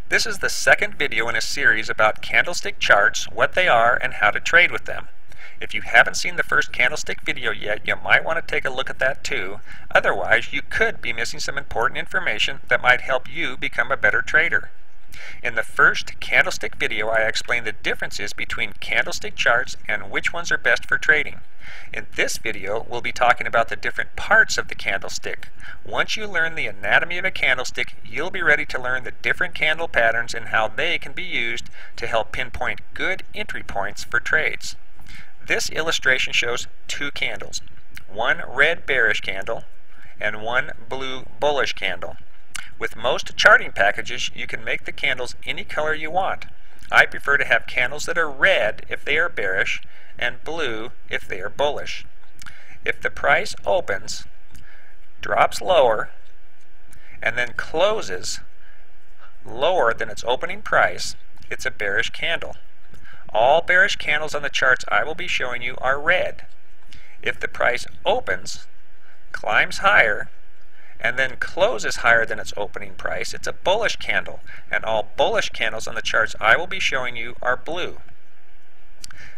This is the second video in a series about candlestick charts, what they are, and how to trade with them. If you haven't seen the first candlestick video yet, you might want to take a look at that too. Otherwise, you could be missing some important information that might help you become a better trader. In the first candlestick video, I explained the differences between candlestick charts and which ones are best for trading. In this video, we'll be talking about the different parts of the candlestick. Once you learn the anatomy of a candlestick, you'll be ready to learn the different candle patterns and how they can be used to help pinpoint good entry points for trades. This illustration shows two candles, one red bearish candle and one blue bullish candle. With most charting packages, you can make the candles any color you want. I prefer to have candles that are red if they are bearish and blue if they are bullish. If the price opens, drops lower, and then closes lower than its opening price, it's a bearish candle. All bearish candles on the charts I will be showing you are red. If the price opens, climbs higher, and then closes higher than its opening price, it's a bullish candle, and all bullish candles on the charts I will be showing you are blue.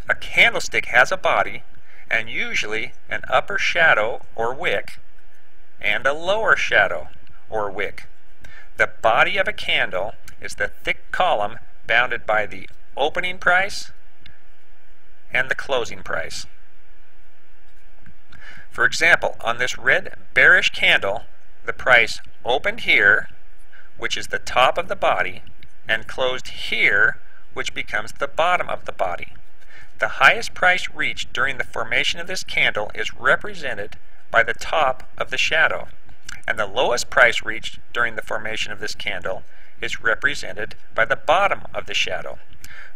A candlestick has a body, and usually an upper shadow or wick, and a lower shadow or wick. The body of a candle is the thick column bounded by the opening price and the closing price. For example, on this red bearish candle, the price opened here, which is the top of the body, and closed here, which becomes the bottom of the body. The highest price reached during the formation of this candle is represented by the top of the shadow, and the lowest price reached during the formation of this candle is represented by the bottom of the shadow.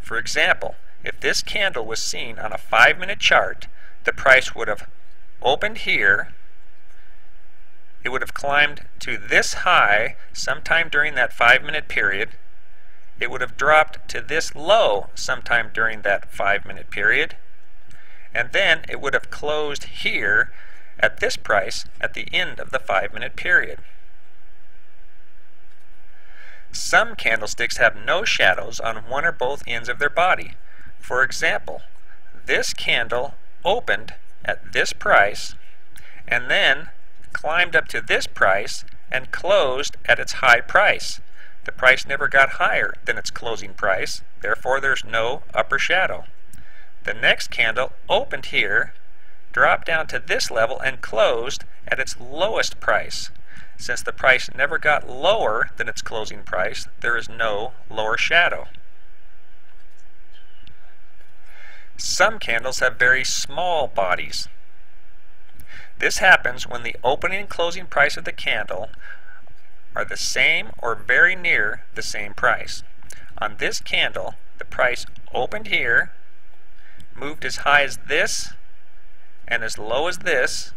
For example, if this candle was seen on a 5-minute chart, the price would have opened here. It would have climbed to this high sometime during that 5-minute period. It would have dropped to this low sometime during that 5-minute period. And then it would have closed here at this price at the end of the 5-minute period. Some candlesticks have no shadows on one or both ends of their body. For example, this candle opened at this price and then climbed up to this price and closed at its high price. The price never got higher than its closing price, therefore there's no upper shadow. The next candle opened here, dropped down to this level, and closed at its lowest price. Since the price never got lower than its closing price, there is no lower shadow. Some candles have very small bodies. This happens when the opening and closing price of the candle are the same or very near the same price. On this candle, the price opened here, moved as high as this and as low as this,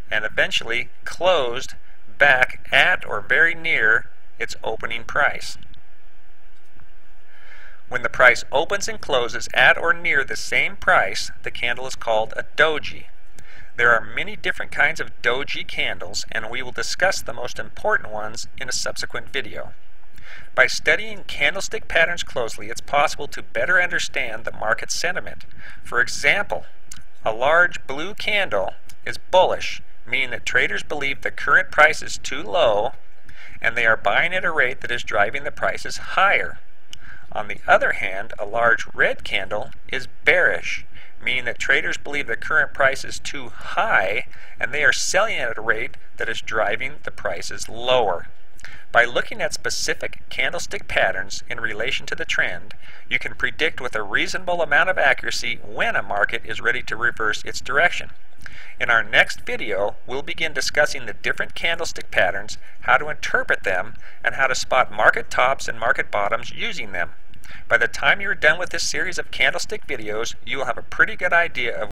and eventually closed back at or very near its opening price. When the price opens and closes at or near the same price, the candle is called a doji. There are many different kinds of doji candles, and we will discuss the most important ones in a subsequent video. By studying candlestick patterns closely, it's possible to better understand the market sentiment. For example, a large blue candle is bullish, meaning that traders believe the current price is too low, and they are buying at a rate that is driving the prices higher. On the other hand, a large red candle is bearish, meaning that traders believe the current price is too high and they are selling at a rate that is driving the prices lower. By looking at specific candlestick patterns in relation to the trend, you can predict with a reasonable amount of accuracy when a market is ready to reverse its direction. In our next video, we'll begin discussing the different candlestick patterns, how to interpret them, and how to spot market tops and market bottoms using them. By the time you're done with this series of candlestick videos, you will have a pretty good idea of